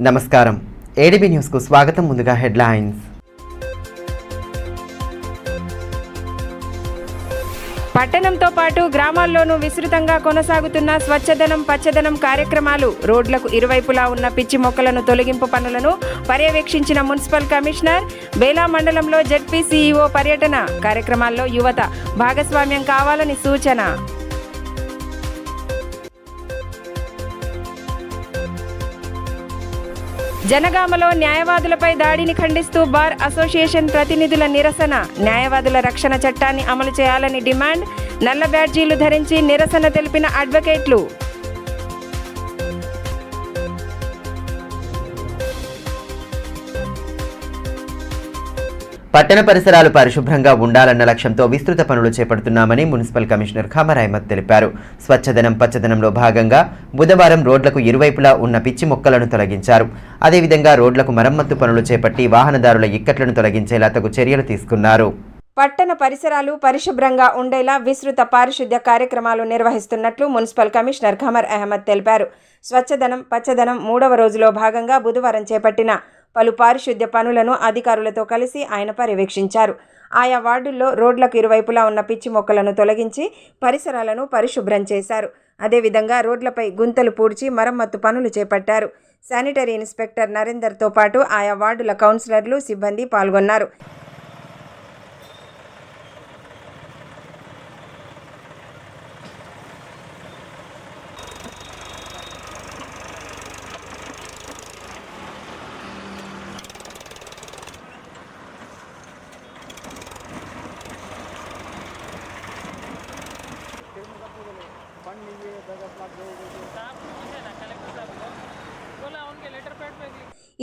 నమస్కారం. ఏడీబీ న్యూస్కు స్వాగతం. ముందుగా హెడ్లైన్స్. పట్టణంతో పాటు గ్రామాల్లోనూ విస్తృతంగా కొనసాగుతున్న స్వచ్ఛదనం పచ్చదనం కార్యక్రమాలు. రోడ్లకు ఇరువైపులా ఉన్న పిచ్చి మొక్కలను తొలగింపు పనులను పర్యవేక్షించిన మున్సిపల్ కమిషనర్. బేలా మండలంలో జెడ్పీ సీఈఓ పర్యటన. కార్యక్రమాల్లో యువత భాగస్వామ్యం కావాలని సూచన. జనగామలో న్యాయవాదులపై దాడిని ఖండిస్తూ బార్ అసోసియేషన్ ప్రతినిధుల నిరసన. న్యాయవాదుల రక్షణ చట్టాన్ని అమలు చేయాలని డిమాండ్. నల్ల బ్యాడ్జీలు ధరించి నిరసన తెలిపిన అడ్వకేట్లు. పట్టణ పరిసరాలు పరిశుభ్రంగా ఉండాలన్న లక్ష్యంతో విస్తృత పనులు చేపడుతున్నామని మున్సిపల్ కమిషనర్ ఖమర్ అహ్మద్ తెలిపారు. స్వచ్ఛదనం పచ్చదనంలో భాగంగా బుధవారం రోడ్లకు ఇరువైపులా ఉన్న పిచ్చి మొక్కలను తొలగించారు. అదేవిధంగా రోడ్లకు మరమ్మత్తు పనులు చేపట్టి వాహనదారుల ఇక్కట్లను తొలగించేలా తగు చర్యలు తీసుకున్నారు. పట్టణ పరిసరాలు పరిశుభ్రంగా ఉండేలా విస్తృత పారిశుద్ధ్య కార్యక్రమాలు నిర్వహిస్తున్నట్లు మున్సిపల్ కమిషనర్ ఖమర్ అహ్మద్ తెలిపారు. స్వచ్ఛదనం పచ్చదనం 3వ రోజులో భాగంగా బుధవారం చేపట్టిన పలు పారిశుద్ధ్య పనులను అధికారులతో కలిసి ఆయన పర్యవేక్షించారు. ఆయా వార్డుల్లో రోడ్లకు ఇరువైపులా ఉన్న పిచ్చి మొక్కలను తొలగించి పరిసరాలను పరిశుభ్రం చేశారు. అదేవిధంగా రోడ్లపై గుంతలు పూడ్చి మరమ్మత్తు పనులు చేపట్టారు. శానిటరీ ఇన్స్పెక్టర్ నరేందర్తో పాటు ఆయా వార్డుల కౌన్సిలర్లు సిబ్బంది పాల్గొన్నారు.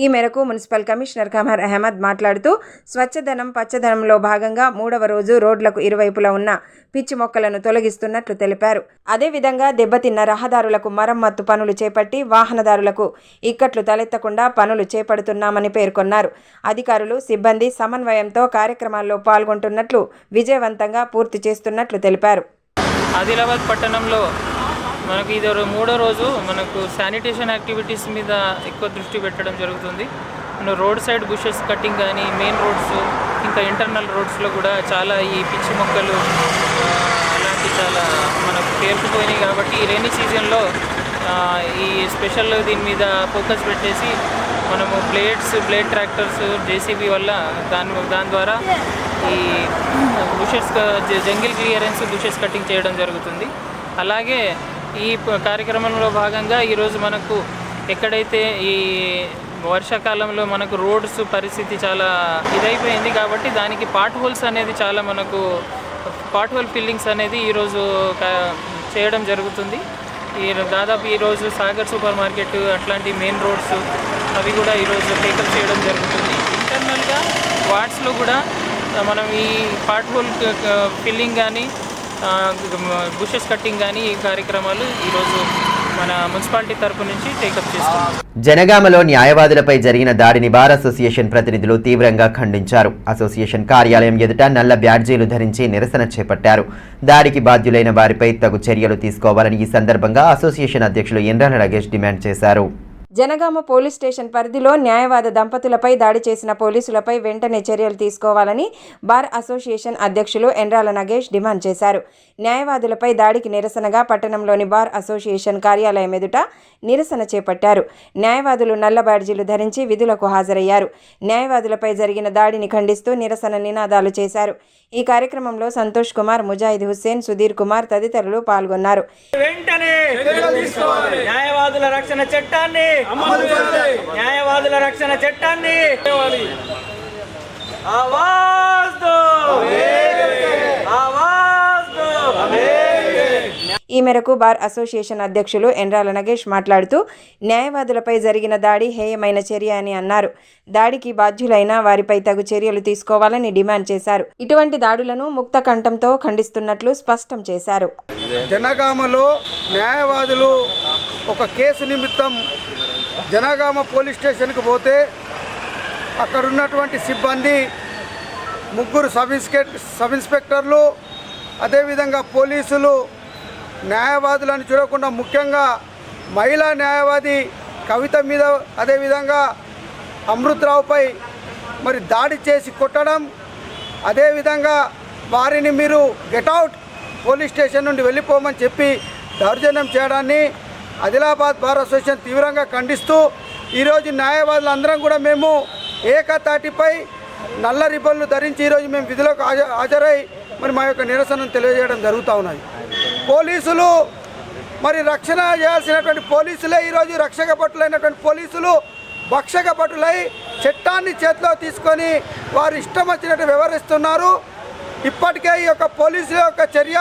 ఈ మేరకు మున్సిపల్ కమిషనర్ ఖమర్ అహ్మద్ మాట్లాడుతూ స్వచ్ఛదనం పచ్చదనంలో భాగంగా 3వ రోజు రోడ్లకు ఇరువైపులా ఉన్న పిచ్చి మొక్కలను తొలగిస్తున్నట్లు తెలిపారు. అదేవిధంగా దెబ్బతిన్న రహదారులకు మరమ్మత్తు పనులు చేపట్టి వాహనదారులకు ఇక్కట్లు తలెత్తకుండా పనులు చేపడుతున్నామని పేర్కొన్నారు. అధికారులు సిబ్బంది సమన్వయంతో కార్యక్రమాల్లో పాల్గొంటున్నట్లు విజయవంతంగా పూర్తి చేస్తున్నట్లు తెలిపారు. ఆదిలాబాద్ పట్టణంలో మనకు ఇది 3వ రోజు మనకు శానిటేషన్ యాక్టివిటీస్ మీద ఎక్కువ దృష్టి పెట్టడం జరుగుతుంది. రోడ్ సైడ్ బుషెస్ కటింగ్ కానీ మెయిన్ రోడ్స్ ఇంకా ఇంటర్నల్ రోడ్స్లో కూడా చాలా ఈ పిచ్చి మొక్కలు అలాంటి చాలా మనకు పేరుకుపోయినాయి. కాబట్టి ఈ రైనీ సీజన్లో ఈ స్పెషల్ దీని మీద ఫోకస్ పెట్టేసి మనము బ్లేడ్ ట్రాక్టర్స్ జేసీబీ వల్ల దాని ద్వారా ఈ bushes jungle clearance bushes cutting చేయడం జరుగుతుంది. అలాగే ఈ కార్యక్రమంలో భాగంగా ఈరోజు మనకు ఎక్కడైతే ఈ వర్షాకాలంలో మనకు రోడ్స్ పరిస్థితి చాలా ఇదైపోయింది కాబట్టి దానికి పాట్ హోల్స్ అనేది చాలా మనకు పాట్ హోల్ ఫిల్లింగ్స్ అనేది ఈరోజు చేయడం జరుగుతుంది. దాదాపు ఈరోజు సాగర్ సూపర్ మార్కెట్ అట్లాంటి మెయిన్ రోడ్స్ అవి కూడా ఈరోజు టేకప్ చేయడం జరుగుతుంది. ఇంటర్నల్గా వార్డ్స్లో కూడా మనం ఈ పాట్ హోల్ ఫిల్లింగ్ కానీ బుషెస్ కట్టింగ్ కానీ ఈ కార్యక్రమాలు ఈరోజు మన మున్సిపాలిటీ తరపు నుంచి టేకప్ చేస్తున్నాం. జనగామలో న్యాయవాదులపై జరిగిన దాడిని బార్ అసోసియేషన్ ప్రతినిధులు తీవ్రంగా ఖండించారు. అసోసియేషన్ కార్యాలయం ఎదుట నల్ల బ్యాడ్జీలు ధరించి నిరసన చేపట్టారు. దాడికి బాధ్యులైన వారిపై తగు చర్యలు తీసుకోవాలని ఈ సందర్భంగా అసోసియేషన్ అధ్యక్షులు ఎండ్రాల నగేష్ డిమాండ్ చేశారు. జనగామ పోలీస్ స్టేషన్ పరిధిలో న్యాయవాద దంపతులపై దాడి చేసిన పోలీసులపై వెంటనే చర్యలు తీసుకోవాలని బార్ అసోసియేషన్ అధ్యక్షులు ఎండ్రాల నగేష్ డిమాండ్ చేశారు. న్యాయవాదులపై దాడికి నిరసనగా పట్టణంలోని బార్ అసోసియేషన్ కార్యాలయం ఎదుట నిరసన చేపట్టారు. న్యాయవాదులు నల్ల బ్యాడ్జీలు ధరించి విధులకు హాజరయ్యారు. న్యాయవాదులపై జరిగిన దాడిని ఖండిస్తూ నిరసన నినాదాలు చేశారు. ఈ కార్యక్రమంలో సంతోష్ కుమార్, ముజాహిద్ హుస్సేన్, సుధీర్ కుమార్ తదితరులు పాల్గొన్నారు. న్యాయవాదుల రక్షణ చట్టాన్ని ఈ మేరకు బార్ అసోసియేషన్ అధ్యక్షులు ఎండ్రాల నగేష్ మాట్లాడుతూ న్యాయవాదులపై జరిగిన దాడి హేయమైన చర్య అని అన్నారు. దాడికి బాధ్యులైన వారిపై తగు చర్యలు తీసుకోవాలని డిమాండ్ చేశారు. ఇటువంటి దాడులను ముక్త కంఠంతో ఖండిస్తున్నట్లు స్పష్టం చేశారు. జనగామలో న్యాయవాదులు ఒక కేసు నిమిత్తం జనగామ పోలీస్ స్టేషన్కి పోతే అక్కడ ఉన్నటువంటి సిబ్బంది 3 సబ్ ఇన్స్పెక్టర్లు అదేవిధంగా పోలీసులు న్యాయవాదులను చూడకుండా ముఖ్యంగా మహిళా న్యాయవాది కవిత మీద అదేవిధంగా అమృతరావుపై మరి దాడి చేసి కొట్టడం, అదేవిధంగా వారిని మీరు గెట్అవుట్ పోలీస్ స్టేషన్ నుండి వెళ్ళిపోమని చెప్పి దౌర్జన్యం చేయడాన్ని ఆదిలాబాద్ బార్ అసోసియేషన్ తీవ్రంగా ఖండిస్తూ ఈరోజు న్యాయవాదులు అందరం కూడా మేము ఏకతాటిపై నల్ల రిబ్బన్లు ధరించి ఈరోజు మేము విధులకు హాజరై మరి మా యొక్క నిరసనను తెలియజేయడం జరుగుతూ ఉన్నది. పోలీసులు మరి రక్షణ చేయాల్సినటువంటి పోలీసులే ఈరోజు రక్షక భటులైనటువంటి పోలీసులు భక్షక భటులై చట్టాన్ని చేతిలో తీసుకొని వారు ఇష్టం వచ్చినట్టు వ్యవహరిస్తున్నారు. ఇప్పటికే ఈ యొక్క పోలీసుల యొక్క చర్య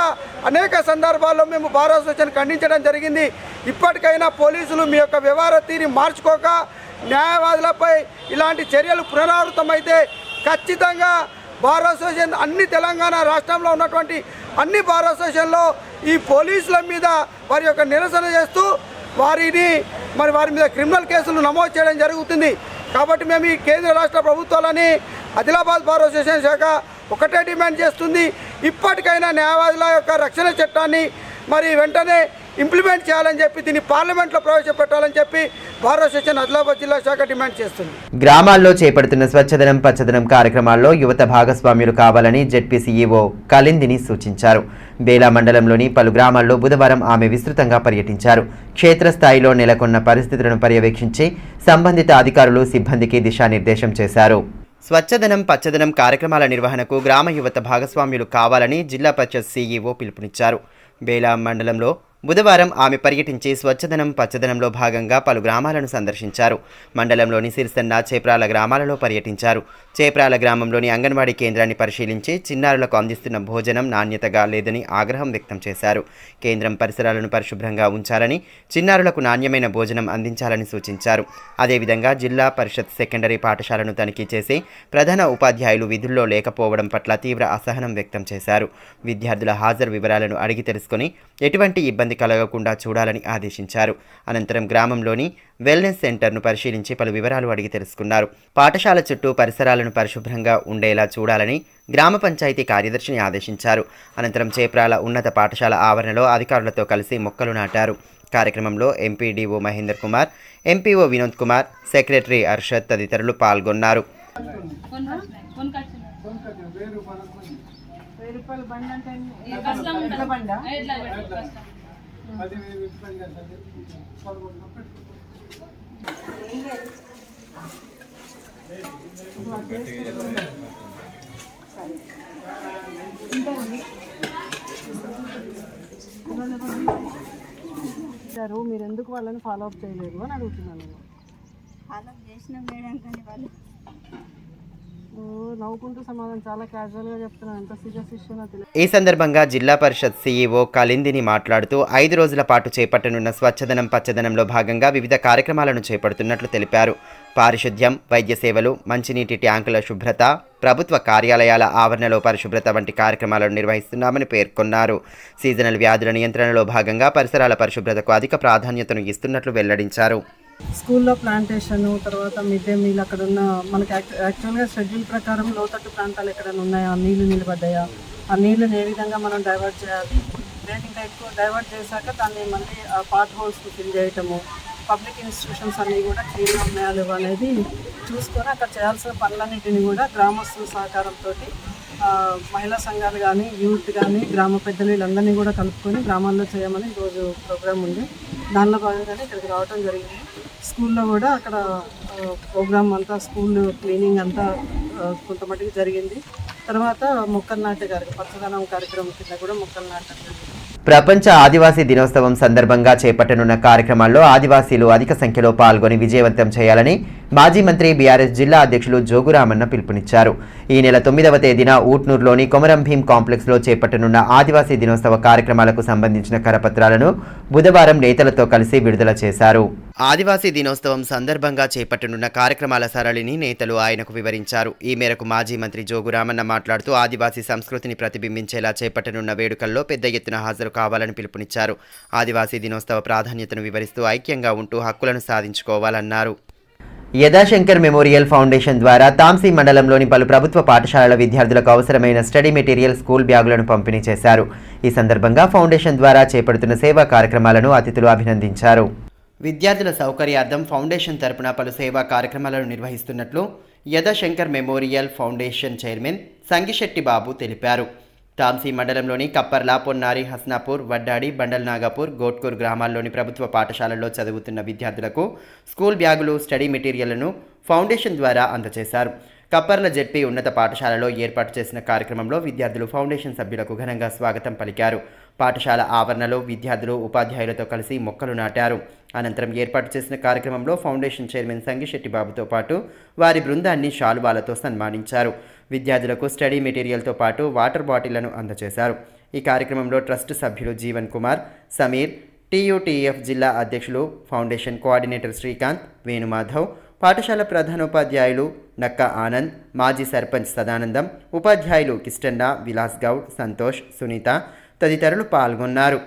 అనేక సందర్భాల్లో మేము బార్ అసోసియేషన్ ఖండించడం జరిగింది. ఇప్పటికైనా పోలీసులు మీ యొక్క వ్యవహార తీరుని మార్చుకోక న్యాయవాదులపై ఇలాంటి చర్యలు పునరావృతమైతే ఖచ్చితంగా బార్ అసోసియేషన్ అన్ని తెలంగాణ రాష్ట్రంలో ఉన్నటువంటి అన్ని బార్ అసోసియేషన్లో ఈ పోలీసుల మీద వారి యొక్క నిరసన చేస్తూ వారి మీద క్రిమినల్ కేసులు నమోదు చేయడం జరుగుతుంది. కాబట్టి మేము ఈ కేంద్ర రాష్ట్ర ప్రభుత్వాలని ఆదిలాబాద్ బార్ అసోసియేషన్ శాఖ ఒకటే డిమాండ్ చేస్తుంది, ఇప్పటికైనా న్యాయవాదుల యొక్క రక్షణ చట్టాన్ని మరి వెంటనే ఇంప్లిమెంట్ చేయాలని చెప్పి దీన్ని పార్లమెంట్లో ప్రవేశపెట్టాలని చెప్పి బార్ అసోసియేషన్ ఆదిలాబాద్ జిల్లా శాఖ డిమాండ్ చేస్తుంది. గ్రామాల్లో చేపడుతున్న స్వచ్ఛదనం పచ్చదనం కార్యక్రమాల్లో యువత భాగస్వామ్యులు కావాలని జెడ్పీ సీఈఓ కలిందిని సూచించారు. బేలా మండలంలోని పలు గ్రామాల్లో బుధవారం ఆమె విస్తృతంగా పర్యటించారు. క్షేత్రస్థాయిలో నెలకొన్న పరిస్థితులను పర్యవేక్షించి సంబంధిత అధికారులు సిబ్బందికి దిశానిర్దేశం చేశారు. స్వచ్ఛదనం పచ్చదనం కార్యక్రమాల నిర్వహణకు గ్రామ యువత భాగస్వామ్యులు కావాలని జిల్లా పరిషత్ సీఈఓ పిలుపునిచ్చారు. బేలా మండలంలో బుధవారం ఆమె పర్యటించి స్వచ్ఛదనం పచ్చదనంలో భాగంగా పలు గ్రామాలను సందర్శించారు. మండలంలోని సిరిసన్న, చేప్రాల గ్రామాలలో పర్యటించారు. చేప్రాల గ్రామంలోని అంగన్వాడీ కేంద్రాన్ని పరిశీలించి చిన్నారులకు అందిస్తున్న భోజనం నాణ్యతగా లేదని ఆగ్రహం వ్యక్తం చేశారు. కేంద్రం పరిసరాలను పరిశుభ్రంగా ఉంచాలని, చిన్నారులకు నాణ్యమైన భోజనం అందించాలని సూచించారు. అదేవిధంగా జిల్లా పరిషత్ సెకండరీ పాఠశాలను తనిఖీ చేసి ప్రధాన ఉపాధ్యాయులు విధుల్లో లేకపోవడం పట్ల తీవ్ర అసహనం వ్యక్తం చేశారు. విద్యార్థుల హాజరు వివరాలను అడిగి తెలుసుకుని ఎటువంటి ఇబ్బంది కలగకుండా చూడాలని ఆదేశించారు. అనంతరం గ్రామంలోని వెల్నెస్ సెంటర్ను పరిశీలించి పలు వివరాలు అడిగి తెలుసుకున్నారు. పాఠశాల చుట్టూ పరిసరాలను పరిశుభ్రంగా ఉండేలా చూడాలని గ్రామ పంచాయతీ కార్యదర్శిని ఆదేశించారు. అనంతరం చేప్రాల ఉన్నత పాఠశాల ఆవరణలో అధికారులతో కలిసి మొక్కలు నాటారు. కార్యక్రమంలో MPDO Mahender Kumar, MPO Vinod Kumar, secretary Arshad తదితరులు పాల్గొన్నారు. మీరు ఎందుకు వాళ్ళని ఫాలో అప్ చేయలేదు అని అడుగుతున్నాను. ఫాలో అప్ చేసిన మేడం కానీ వాళ్ళు నవ్వుకుంటూ సమాధానం చాలా క్యాజువల్గా చెప్తున్నాను. ఎంత సీరియస్ ఇష్యూనో తెలియదు. ఈ సందర్భంగా జిల్లా పరిషత్ సీఈఓ కలిందిని మాట్లాడుతూ 5 రోజుల పాటు చేపట్టనున్న స్వచ్ఛదనం పచ్చదనంలో భాగంగా వివిధ కార్యక్రమాలను చేపడుతున్నట్లు తెలిపారు. పారిశుద్ధ్యం, వైద్య సేవలు, మంచినీటి ట్యాంకుల శుభ్రత, ప్రభుత్వ కార్యాలయాల ఆవరణలో పరిశుభ్రత వంటి కార్యక్రమాలను నిర్వహిస్తున్నామని పేర్కొన్నారు. సీజనల్ వ్యాధుల నియంత్రణలో భాగంగా పరిసరాల పరిశుభ్రతకు అధిక ప్రాధాన్యతను ఇస్తున్నట్లు వెల్లడించారు. స్కూల్లో ప్లాంటేషన్, తర్వాత మిడ్ డే మీల్, అక్కడ ఉన్న మనకి యాక్చువల్గా షెడ్యూల్ ప్రకారం లోతట్టు ప్రాంతాలు ఎక్కడైనా ఉన్నాయా, నీళ్లు నిలబడ్డాయా, ఆ నీళ్ళని ఏ విధంగా మనం డైవర్ట్ చేయాలి, లేదు ఇంకా ఎక్కువ డైవర్ట్ చేశాక దాన్ని మళ్ళీ పాట్ హోల్స్కి ఫిల్ చేయటము, పబ్లిక్ ఇన్స్టిట్యూషన్స్ అన్నీ కూడా క్లీన్గా ఉన్నాయా లేవా అనేది చూసుకొని అక్కడ చేయాల్సిన పనులన్నింటినీ కూడా గ్రామస్తుల సహకారంతో మహిళా సంఘాలు కానీ, యూత్ కానీ, గ్రామ పెద్దలు వీళ్ళందరినీ కూడా కలుపుకొని గ్రామాల్లో చేయమని ఈరోజు ప్రోగ్రామ్ ఉంది. దానిలో భాగంగానే ఇక్కడికి రావడం జరిగింది. స్కూల్లో కూడా అక్కడ ప్రోగ్రామ్ అంతా, స్కూల్ క్లీనింగ్ అంతా కొంతమట్టుకు జరిగింది. తర్వాత మొక్కలు నాటే పచ్చదనం కార్యక్రమం కింద కూడా మొక్కలు నాటడం జరిగింది. ప్రపంచ ఆదివాసీ దినోత్సవం సందర్భంగా చేపట్టనున్న కార్యక్రమాల్లో ఆదివాసీలు అధిక సంఖ్యలో పాల్గొని విజయవంతం చేయాలని మాజీ మంత్రి బీఆర్ఎస్ జిల్లా అధ్యక్షులు జోగురామన్న పిలుపునిచ్చారు. ఈ నెల 9వ తేదీన ఊట్నూరులోని కొమరం భీం కాంప్లెక్స్లో చేపట్టనున్న ఆదివాసీ దినోత్సవ కార్యక్రమాలకు సంబంధించిన కరపత్రాలను బుధవారం నేతలతో కలిసి విడుదల చేశారు. ఆదివాసీ దినోత్సవం సందర్భంగా చేపట్టనున్న కార్యక్రమాల సరళిని నేతలు ఆయనకు వివరించారు. ఈ మేరకు మాజీ మంత్రి జోగురామన్న మాట్లాడుతూ ఆదివాసీ సంస్కృతిని ప్రతిబింబించేలా చేపట్టనున్న వేడుకల్లో పెద్ద ఎత్తున హాజరు కావాలని పిలుపునిచ్చారు. ఆదివాసీ దినోత్సవ ప్రాధాన్యతను వివరిస్తూ ఐక్యంగా ఉంటూ హక్కులను సాధించుకోవాలన్నారు. యదాశంకర్ మెమోరియల్ ఫౌండేషన్ ద్వారా తాంసీ మండలంలోని పలు ప్రభుత్వ పాఠశాలల విద్యార్థులకు అవసరమైన స్టడీ మెటీరియల్, స్కూల్ బ్యాగులను పంపిణీ చేశారు. ఈ సందర్భంగా ఫౌండేషన్ ద్వారా చేపడుతున్న సేవా కార్యక్రమాలను అతిథులు అభినందించారు. విద్యార్థుల సౌకర్యార్థం ఫౌండేషన్ తరపున పలు సేవా కార్యక్రమాలను నిర్వహిస్తున్నట్లు యదశంకర్ మెమోరియల్ ఫౌండేషన్ చైర్మన్ సంగిశెట్టి బాబు తెలిపారు. తాంసీ మండలంలోని కప్పర్ల, పొన్నారి, హస్నాపూర్, వడ్డాడి, బండల్ నాగపూర్, గోట్కూర్ గ్రామాల్లోని ప్రభుత్వ పాఠశాలల్లో చదువుతున్న విద్యార్థులకు స్కూల్ బ్యాగులు, స్టడీ మెటీరియల్లను ఫౌండేషన్ ద్వారా అందజేశారు. కప్పర్ల జెడ్పీ ఉన్నత పాఠశాలలో ఏర్పాటు చేసిన కార్యక్రమంలో విద్యార్థులు ఫౌండేషన్ సభ్యులకు ఘనంగా స్వాగతం పలికారు. పాఠశాల ఆవరణలో విద్యార్థులు ఉపాధ్యాయులతో కలిసి మొక్కలు నాటారు. అనంతరం ఏర్పాటు చేసిన కార్యక్రమంలో ఫౌండేషన్ చైర్మన్ సంగిశెట్టి బాబుతో పాటు వారి బృందాన్ని శాలువాలతో సన్మానించారు. విద్యార్థులకు స్టడీ మెటీరియల్తో పాటు వాటర్ బాటిళ్లను అందజేశారు. ఈ కార్యక్రమంలో ట్రస్ట్ సభ్యులు జీవన్ కుమార్, సమీర్, TUTF జిల్లా అధ్యక్షులు, ఫౌండేషన్ కోఆర్డినేటర్ శ్రీకాంత్, వేణుమాధవ్, పాఠశాల ప్రధానోపాధ్యాయులు నక్క ఆనంద్, మాజీ సర్పంచ్ సదానందం, ఉపాధ్యాయులు కిష్టన్న, విలాస్ గౌడ్, సంతోష్, సునీత తదితరులు పాల్గొన్నారు.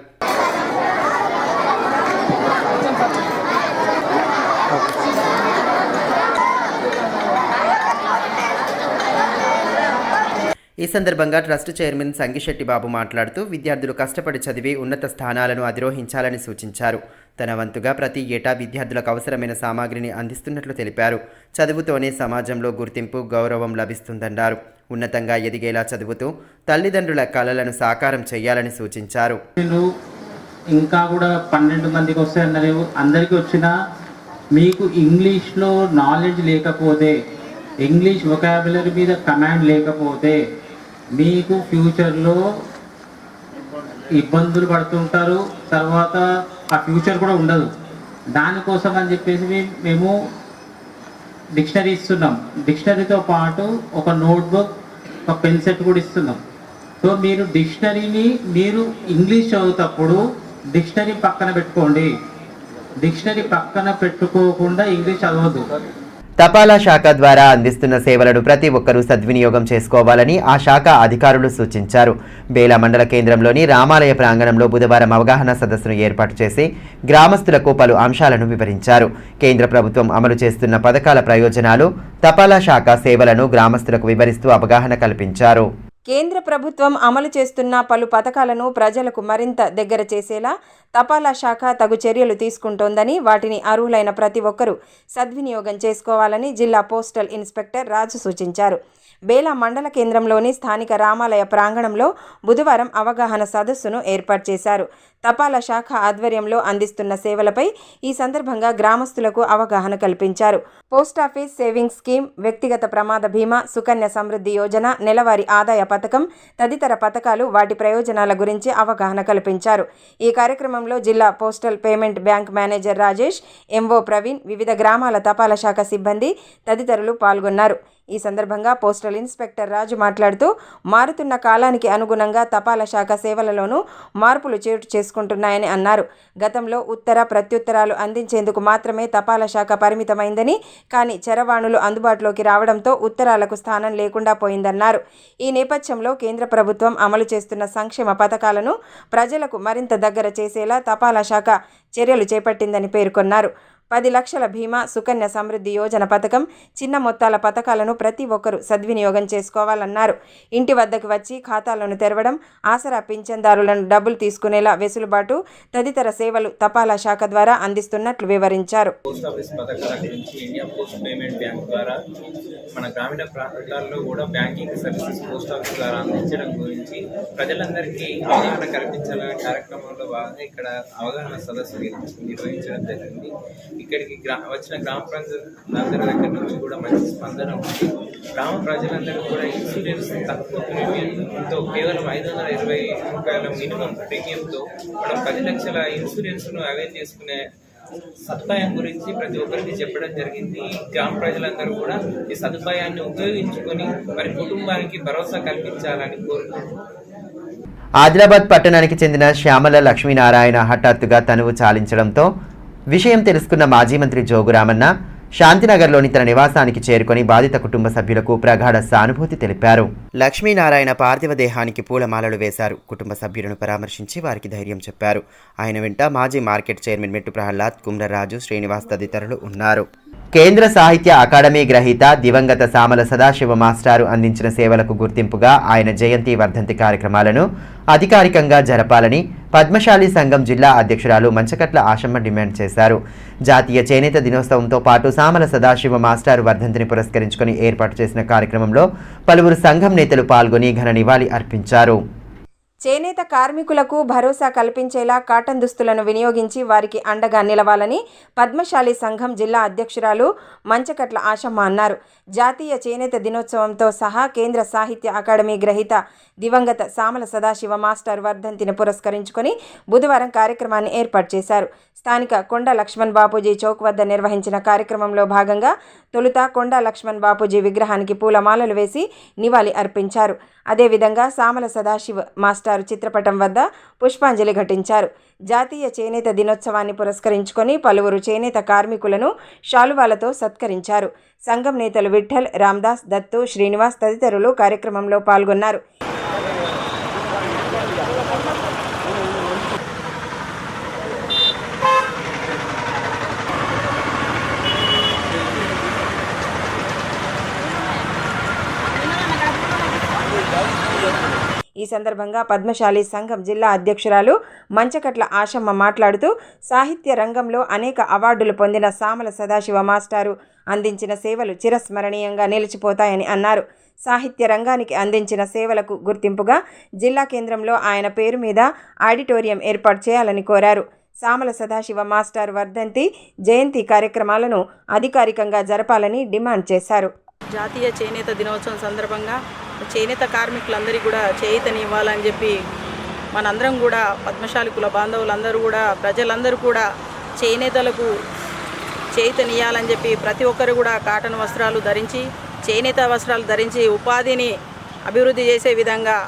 ఈ సందర్భంగా ట్రస్ట్ చైర్మన్ సంగిశెట్టి బాబు మాట్లాడుతూ విద్యార్థులు కష్టపడి చదివి ఉన్నత స్థానాలను అధిరోహించాలని సూచించారు. తన వంతుగా ప్రతి ఏటా విద్యార్థులకు అవసరమైన సామాగ్రిని అందిస్తున్నట్లు తెలిపారు. చదువుతోనే సమాజంలో గుర్తింపు, గౌరవం లభిస్తుందన్నారు. ఉన్నతంగా ఎదిగేలా చదువుతూ తల్లిదండ్రుల కలలను సాకారం చేయాలని సూచించారు. ఇంకా కూడా 12 మందికి వస్తాయన్నారు. అందరికీ వచ్చినా మీకు ఇంగ్లీష్లో నాలెడ్జ్ లేకపోతే, ఇంగ్లీష్ వొకాబులరీ మీద కమాండ్ లేకపోతే మీకు ఫ్యూచర్లో ఇబ్బందులు పడుతుంటారు. తర్వాత ఆ ఫ్యూచర్ కూడా ఉండదు. దానికోసం అని చెప్పేసి మేము డిక్షనరీ ఇస్తున్నాం. డిక్షనరీతో పాటు ఒక నోట్బుక్, ఒక పెన్ సెట్ కూడా ఇస్తున్నాం. సో మీరు డిక్షనరీని మీరు ఇంగ్లీష్ చదువుతప్పుడు డిక్షనరీ పక్కన పెట్టుకోండి. డిక్షనరీ పక్కన పెట్టుకోకుండా ఇంగ్లీష్ చదవద్దు. తపాలా శాఖ ద్వారా అందిస్తున్న సేవలను ప్రతి ఒక్కరూ సద్వినియోగం చేసుకోవాలని ఆ శాఖ అధికారులు సూచించారు. బేలా మండల కేంద్రంలోని రామాలయ ప్రాంగణంలో బుధవారం అవగాహన సదస్సును ఏర్పాటు చేసి గ్రామస్తులకు పలు అంశాలను వివరించారు. కేంద్ర ప్రభుత్వం అమలు చేస్తున్న పథకాల ప్రయోజనాలు, తపాలా శాఖ సేవలను గ్రామస్తులకు వివరిస్తూ అవగాహన కల్పించారు. కేంద్ర ప్రభుత్వం అమలు చేస్తున్న పలు పథకాలను ప్రజలకు మరింత దగ్గర చేసేలా తపాలా శాఖ తగు చర్యలు తీసుకుంటోందని, వాటిని అర్హులైన ప్రతి ఒక్కరూ సద్వినియోగం చేసుకోవాలని జిల్లా పోస్టల్ ఇన్స్పెక్టర్ రాజు సూచించారు. బేలా మండల కేంద్రంలోని స్థానిక రామాలయ ప్రాంగణంలో బుధవారం అవగాహన సదస్సును ఏర్పాటు చేశారు. తపాలా శాఖ ఆధ్వర్యంలో అందిస్తున్న సేవలపై ఈ సందర్భంగా గ్రామస్తులకు అవగాహన కల్పించారు. పోస్టాఫీస్ సేవింగ్స్ స్కీమ్, వ్యక్తిగత ప్రమాద బీమా, సుకన్య సమృద్ధి యోజన, నెలవారీ ఆదాయ పథకం తదితర పథకాలు, వాటి ప్రయోజనాల గురించి అవగాహన కల్పించారు. ఈ కార్యక్రమంలో జిల్లా postal payment bank manager Rajesh, MO Praveen, వివిధ గ్రామాల తపాలా శాఖ సిబ్బంది తదితరులు పాల్గొన్నారు. ఈ సందర్భంగా పోస్టల్ ఇన్స్పెక్టర్ రాజు మాట్లాడుతూ మారుతున్న కాలానికి అనుగుణంగా తపాలా శాఖ సేవలలోనూ మార్పులు చోటు చేసుకుంటున్నాయని అన్నారు. గతంలో ఉత్తర ప్రత్యుత్తరాలు అందించేందుకు మాత్రమే తపాలా శాఖ పరిమితమైందని, కానీ చరవాణులు అందుబాటులోకి రావడంతో ఉత్తరాలకు స్థానం లేకుండా పోయిందన్నారు. ఈ నేపథ్యంలో కేంద్ర ప్రభుత్వం అమలు చేస్తున్న సంక్షేమ పథకాలను ప్రజలకు మరింత దగ్గర చేసేలా తపాలా శాఖ చర్యలు చేపట్టిందని పేర్కొన్నారు. 10 లక్షల బీమా, సుకన్య సమృద్ధి యోజన పథకం, చిన్న మొత్తాల పథకాలను ప్రతి ఒక్కరూ సద్వినియోగం చేసుకోవాలన్నారు. ఇంటి వద్దకు వచ్చి ఖాతాలను తెరవడం, ఆసరా పింఛన్దారులను డబ్బులు తీసుకునేలా వెసులుబాటు తదితర సేవలు తపాలా శాఖ ద్వారా అందిస్తున్నట్లు వివరించారు. పోస్ట్ ఆఫీస్ పథకాల గురించి ఇండియా పోస్ట్ పేమెంట్ బ్యాంక్ ద్వారా మన గ్రామీణ ప్రాంతాల్లో కూడా బ్యాంకింగ్ సర్వీసెస్ పోస్ట్ ఆఫీస్ ద్వారా అందించడం గురించి ప్రజలందరికీ అవగాహన కల్పించాలనే కార్యక్రమంలో భాగంగా ఇక్కడ అవగాహన సదస్సు నిర్వహించడం జరిగింది. ఇక్కడికి వచ్చిన గ్రామ ప్రజలందరి దగ్గర నుంచి కూడా మంచి స్పందన ఉంది. గ్రామ ప్రజలందరూ కూడా ఇన్సూరెన్స్ తక్కువ ప్రీమియంతో, కేవలం 520 రూపాయల మినిమం ప్రీమియంతో మనం 10 లక్షల ఇన్సూరెన్స్ను అవైల్ చేసుకునే సదుపాయం గురించి ప్రతి ఒక్కరికి చెప్పడం జరిగింది. గ్రామ ప్రజలందరూ కూడా ఈ సదుపాయాన్ని ఉపయోగించుకొని మరి కుటుంబానికి భరోసా కల్పించాలని కోరుకుంటున్నాను. ఆదిలాబాద్ పట్టణానికి చెందిన శ్యామల లక్ష్మీనారాయణ హఠాత్తుగా తనువు చాలించడంతో విషయం తెలుసుకున్న మాజీ మంత్రి జోగురామన్న శాంతినగర్లోని తన నివాసానికి చేరుకొని బాధిత కుటుంబ సభ్యులకు ప్రగాఢ సానుభూతి తెలిపారు. లక్ష్మీనారాయణ పార్థివ దేహానికి పూలమాలలు వేశారు. కుటుంబ సభ్యులను పరామర్శించి వారికి ధైర్యం చెప్పారు. ఆయన వెంట మాజీ మార్కెట్ చైర్మన్ మెట్టు ప్రహ్లాద్, కుమ్రరాజు, శ్రీనివాస్ తదితరులు ఉన్నారు. కేంద్ర సాహిత్య అకాడమీ గ్రహీత దివంగత సామల సదాశివ మాస్టారు అందించిన సేవలకు గుర్తింపుగా ఆయన జయంతి వర్ధంతి కార్యక్రమాలను అధికారికంగా జరపాలని పద్మశాలి సంఘం జిల్లా అధ్యక్షురాలు మంచకట్ల ఆశమ్మ డిమాండ్ చేశారు. జాతీయ చేనేత దినోత్సవంతో పాటు సామల సదాశివ మాస్టారు వర్ధంతిని పురస్కరించుకొని ఏర్పాటు చేసిన కార్యక్రమంలో పలువురు సంఘం నేతలు పాల్గొని ఘన నివాళి అర్పించారు. చేనేత కార్మికులకు భరోసా కల్పించేలా కాటన్ దుస్తులను వినియోగించి వారికి అండగా నిలవాలని పద్మశాలి సంఘం జిల్లా అధ్యక్షురాలు మంచకట్ల ఆశమ్మ అన్నారు. జాతీయ చేనేత దినోత్సవంతో సహా కేంద్ర సాహిత్య అకాడమీ గ్రహీత దివంగత సామల సదాశివ మాస్టర్ వర్ధంతిని పురస్కరించుకొని బుధవారం కార్యక్రమాన్ని ఏర్పాటు చేశారు. స్థానిక కొండ లక్ష్మణ్ బాపూజీ చౌక్ వద్ద నిర్వహించిన కార్యక్రమంలో భాగంగా తొలుత కొండ లక్ష్మణ్ బాపూజీ విగ్రహానికి పూలమాలలు వేసి నివాళి అర్పించారు. అదేవిధంగా సామల సదాశివ మాస్టారు చిత్రపటం వద్ద పుష్పాంజలి ఘటించారు. జాతీయ చేనేత దినోత్సవాన్ని పురస్కరించుకొని పలువురు చేనేత కార్మికులను శాలువాలతో సత్కరించారు. సంఘం నేతలు విఠల్, రామ్దాస్, దత్తు, శ్రీనివాస్ తదితరులు కార్యక్రమంలో పాల్గొన్నారు. ఈ సందర్భంగా పద్మశాలి సంఘం జిల్లా అధ్యక్షురాలు మంచకట్ల ఆశమ్మ మాట్లాడుతూ సాహిత్య రంగంలో అనేక అవార్డులు పొందిన సామల సదాశివ మాస్టారు అందించిన సేవలు చిరస్మరణీయంగా నిలిచిపోతాయని అన్నారు. సాహిత్య రంగానికి అందించిన సేవలకు గుర్తింపుగా జిల్లా కేంద్రంలో ఆయన పేరు మీద ఆడిటోరియం ఏర్పాటు చేయాలని కోరారు. సామల సదాశివ మాస్టర్ వర్ధంతి, జయంతి కార్యక్రమాలను అధికారికంగా జరపాలని డిమాండ్ చేశారు. జాతీయ చేనేత దినోత్సవం సందర్భంగా చేనేత కార్మికులందరికీ కూడా చేయూతనివ్వాలని చెప్పి మనందరం కూడా పద్మశాలి కుల బాంధవులందరూ కూడా ప్రజలందరూ కూడా చేనేతలకు చేయూతనివ్వాలని చెప్పి ప్రతి ఒక్కరు కూడా కాటన్ వస్త్రాలు ధరించి చేనేత వస్త్రాలు ధరించి ఉపాధిని అభివృద్ధి చేసే విధంగా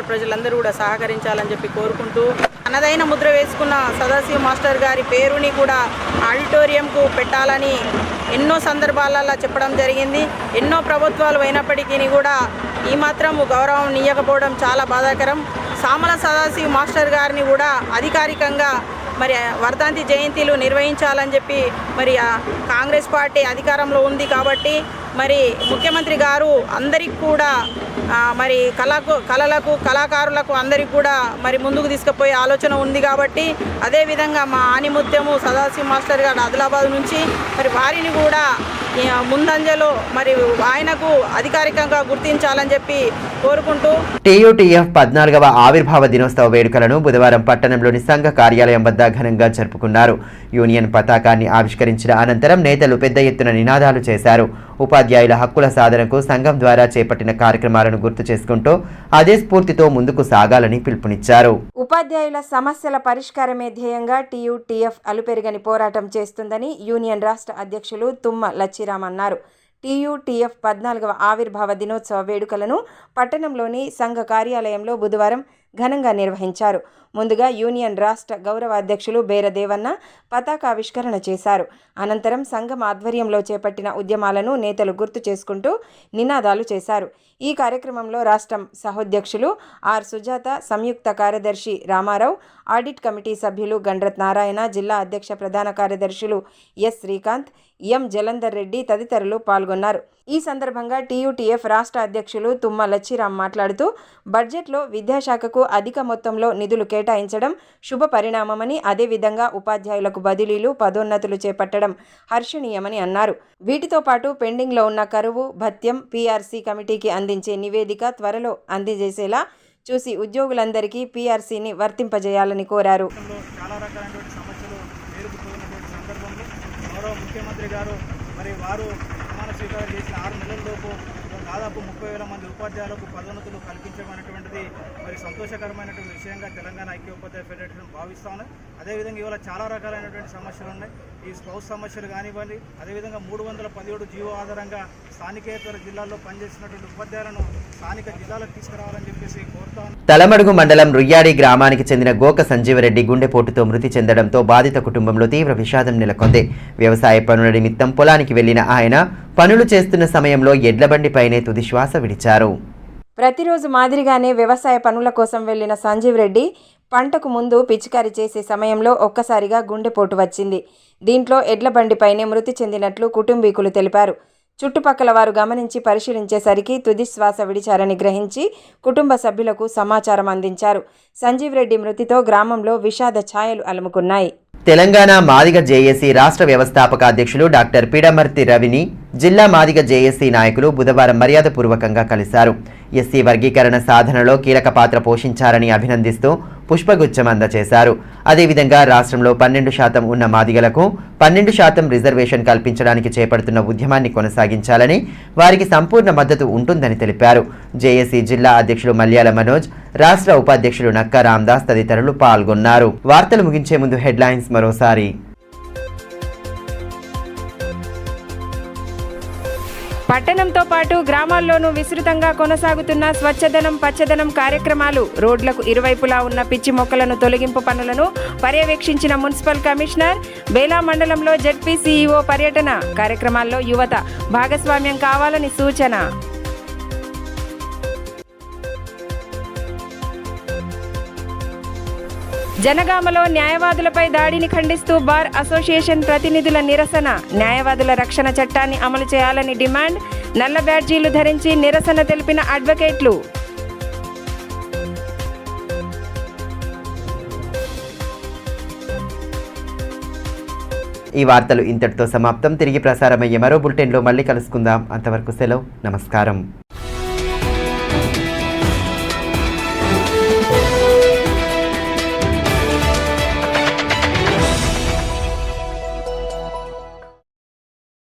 ప్రజలందరూ కూడా సహకరించాలని చెప్పి కోరుకుంటూ తనదైన ముద్ర వేసుకున్న సదాశివ మాస్టర్ గారి పేరుని కూడా ఆడిటోరియంకు పెట్టాలని ఎన్నో సందర్భాలలో చెప్పడం జరిగింది. ఎన్నో ప్రభుత్వాలు అయినప్పటికీ కూడా ఈ మాత్రం గౌరవం ఇవ్వకపోవడం చాలా బాధాకరం. సామల సదాశివ మాస్టర్ గారిని కూడా అధికారికంగా మరి వర్ధంతి జయంతిలు నిర్వహించాలని చెప్పి మరి కాంగ్రెస్ పార్టీ అధికారంలో ఉంది కాబట్టి మరి ముఖ్యమంత్రి గారు అందరికి కూడా మరి కళాకారులకు అందరికి కూడా మరి ముందుకు తీసుకుపోయే ఆలోచన ఉంది కాబట్టి అదేవిధంగా మా ఆనిముత్యము సదాశివ మాస్టర్ గారు ఆదిలాబాద్ నుంచి మరి వారిని కూడా ముందంజలో మరి ఆయనకు అధికారికంగా గుర్తించాలని చెప్పి కోరుకుంటూ టీయూటీఎఫ్ 14వ ఆవిర్భావ దినోత్సవ వేడుకలను బుధవారం పట్టణంలోని సంఘ కార్యాలయం వద్ద ఘనంగా జరుపుకున్నారు. యూనియన్ పతాకాన్ని ఆవిష్కరించిన అనంతరం నేతలు పెద్ద ఎత్తున నినాదాలు చేశారు. ఉపాధ్యాయుల హక్కుల సాధనకు సంఘం ద్వారా చేపట్టిన కార్యక్రమాలను గుర్తు చేసుకుంటూ అదే స్ఫూర్తితో ముందుకు సాగాలని పిలుపునిచ్చారు. ఉపాధ్యాయుల సమస్యల పరిష్కారమే ధ్యేయంగా టీయూటీఎఫ్ అలుపెరగని పోరాటం చేస్తుందని యూనియన్ రాష్ట్ర అధ్యక్షులు తుమ్మ లచ్చిరామ్ అన్నారు. టీయూటీఎఫ్ 14వ ఆవిర్భావ దినోత్సవ వేడుకలను పట్టణంలోని సంఘ కార్యాలయంలో బుధవారం ఘనంగా నిర్వహించారు. ముందుగా యూనియన్ రాష్ట్ర గౌరవ అధ్యక్షులు బేరదేవన్న పతాకావిష్కరణ చేశారు. అనంతరం సంఘం ఆధ్వర్యంలో చేపట్టిన ఉద్యమాలను నేతలు గుర్తు చేసుకుంటూ నినాదాలు చేశారు. ఈ కార్యక్రమంలో రాష్ట్రం సహోధ్యక్షులు ఆర్ సుజాత, సంయుక్త కార్యదర్శి రామారావు, ఆడిట్ కమిటీ సభ్యులు గండ్రత్ నారాయణ, జిల్లా అధ్యక్ష ప్రధాన కార్యదర్శులు ఎస్ శ్రీకాంత్, ఎం జలంధర్ రెడ్డి తదితరులు పాల్గొన్నారు. ఈ సందర్భంగా టీయూటీఎఫ్ రాష్ట్ర అధ్యక్షులు తుమ్మ లచ్చిరామ్ మాట్లాడుతూ బడ్జెట్లో విద్యాశాఖకు అధిక మొత్తంలో నిధులు కేటాయించడం శుభ పరిణామమని, అదేవిధంగా ఉపాధ్యాయులకు బదిలీలు, పదోన్నతులు చేపట్టడం హర్షణీయమని అన్నారు. వీటితో పాటు పెండింగ్లో ఉన్న కరువు భత్యం పీఆర్సీ కమిటీకి అందించే నివేదిక త్వరలో అందజేసేలా చూసి ఉద్యోగులందరికీ పీఆర్సీని వర్తింపజేయాలని కోరారు. చాలా రకాలైనటువంటి సమస్యలు పేరుకుపోయినటువంటి సందర్భంలో గౌరవ ముఖ్యమంత్రి గారు మరి వారు ప్రమాణ స్వీకారం చేసిన 6 నెలల్లోపు దాదాపు 30,000 మంది ఉపాధ్యాయులకు పదోన్నతులు కల్పించమనేటువంటిది మరి సంతోషకరమైనటువంటి విషయంగా తెలంగాణ ఐక్యోపాధ్యాయ ఫెడరేషన్ భావిస్తాను. అదేవిధంగా ఇవాళ చాలా రకాలైనటువంటి సమస్యలు ఉన్నాయి. ఈ స్పౌస్ సమస్యలు కానివ్వండి, అదేవిధంగా 317 జీవో ఆధారంగా స్థానికేతర జిల్లాల్లో పనిచేసినటువంటి ఉపాధ్యాయులను స్థానిక జిల్లాలకు తీసుకురావాలని చెప్పేసి కోరుతాను. తలమడుగు మండలం రుయ్యాడి గ్రామానికి చెందిన గోక సంజీవరెడ్డి గుండెపోటుతో మృతి చెందడంతో బాధిత కుటుంబంలో తీవ్ర విషాదం నెలకొంది. వ్యవసాయ పనుల నిమిత్తం పొలానికి వెళ్లిన ఆయన పనులు చేస్తున్న సమయంలో ఎడ్లబండిపైనే తుది శ్వాస విడిచారు. ప్రతిరోజు మాదిరిగానే వ్యవసాయ పనుల కోసం వెళ్లిన సంజీవ్ రెడ్డి పంటకు ముందు పిచికారీ చేసే సమయంలో ఒక్కసారిగా గుండెపోటు వచ్చింది. దీంట్లో ఎడ్లబండిపైనే మృతి చెందినట్లు కుటుంబీకులు తెలిపారు. చుట్టుపక్కల వారు గమనించి పరిశీలించేసరికి తుది శ్వాస విడిచారని గ్రహించి కుటుంబ సభ్యులకు సమాచారం అందించారు. సంజీవ్ రెడ్డి మృతితో గ్రామంలో విషాద ఛాయలు అలుముకున్నాయి. తెలంగాణ మాదిగ జేఏసీ రాష్ట్ర వ్యవస్థాపక అధ్యక్షులు డాక్టర్ పీడమర్తి రవిని జిల్లా మాదిగ జేఏసీ నాయకులు బుధవారం మర్యాదపూర్వకంగా కలిశారు. ఎస్సీ వర్గీకరణ సాధనలో కీలక పాత్ర పోషించారని అభినందిస్తూ పుష్పగుచ్చం అందజేశారు. అదేవిధంగా రాష్ట్రంలో 12% ఉన్న మాదిగలకు 12% రిజర్వేషన్ కల్పించడానికి చేపడుతున్న ఉద్యమాన్ని కొనసాగించాలని, వారికి సంపూర్ణ మద్దతు ఉంటుందని తెలిపారు. జేఏసీ జిల్లా అధ్యక్షులు మల్యాల మనోజ్, రాష్ట్ర ఉపాధ్యక్షులు నక్కా రామదాస్ తదితరులు పాల్గొన్నారు. వార్తలు ముగించే ముందు హెడ్లైన్స్ మరోసారి. పట్టణంతో పాటు గ్రామాల్లోనూ విస్తృతంగా కొనసాగుతున్న స్వచ్ఛదనం పచ్చదనం కార్యక్రమాలు. రోడ్లకు ఇరువైపులా ఉన్న పిచ్చి మొక్కలను తొలగింపు పనులను పర్యవేక్షించిన మున్సిపల్ కమిషనర్. బేలా మండలంలో జెడ్పీ సీఈఓ పర్యటన. కార్యక్రమాల్లో యువత భాగస్వామ్యం కావాలని సూచన. జనగామలో న్యాయవాదులపై దాడిని ఖండిస్తూ బార్ అసోసియేషన్ ప్రతినిధుల నిరసన. న్యాయవాదుల రక్షణ చట్టాన్ని అమలు చేయాలని డిమాండ్. నల్ల బ్యాడ్జీలు ధరించి నిరసన తెలిపిన అడ్వకేట్లు. ఈ వార్తలు ఇంతటితో సమాప్తం. తిరిగి ప్రసారమయ్యే మరో బులెటిన్లో మళ్ళీ కలుసుకుందాం. అంతవరకు సెలవు. నమస్కారం.